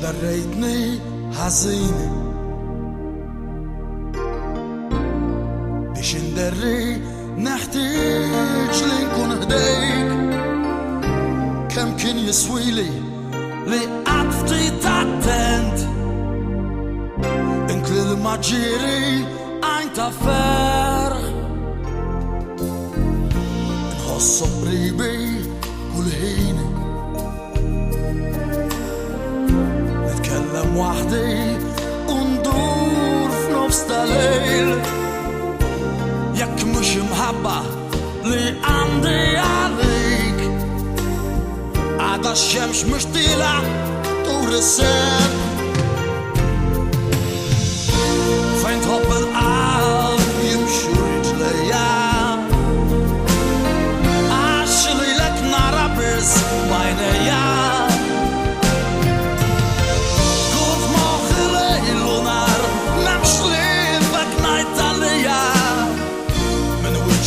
دريتني حزينة بيش ندري نحتاج لنكون هديك كم كان يسويلي لعطفتي تعتنت انت للمجيري ein تفار نخص قريبي كل حين نتكلم وحدي وندور في نفس الليل ياك مش محبة اللي عندي عليك عاد الشمس مش طلع طور الساب فين تحب القلب يمشي رجليا عشلي لك نار بس بعينيا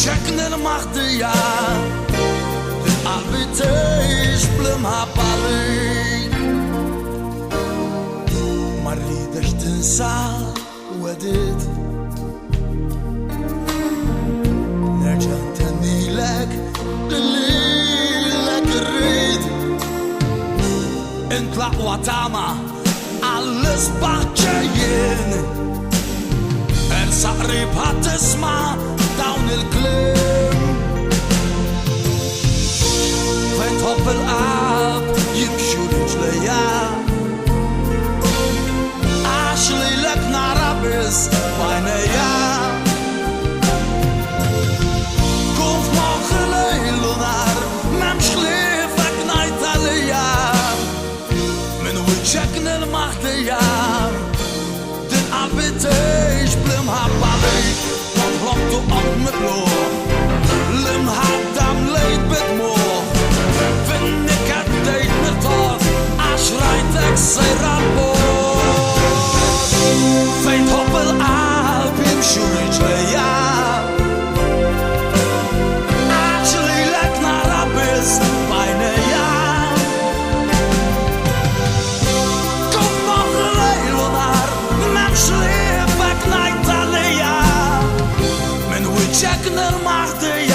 Checken machte ja den Arbeit blim habalik ما ريدش تنسى وديت نرجع تاني لك اللي لك الريد انطلع وطعمة alles بحجين ارسع قريب هتسمع داون الكلام فين تحب القلب يمشي رجليا عشلي لك نار بس بعينيا كوف مخ ليل ونهار ممش خليفك نايت عليا من وجهك المهدية den Appetит blim habalik Klopt du op met bloor Lim had am leid met moor Vind ik het deed met tot Als rijdt ik zei rapport Feint hoppel op im schurritje ja Actually lek naar abis bijna ja Kom nog leil naar Memschleef ik naar Italia Checken machte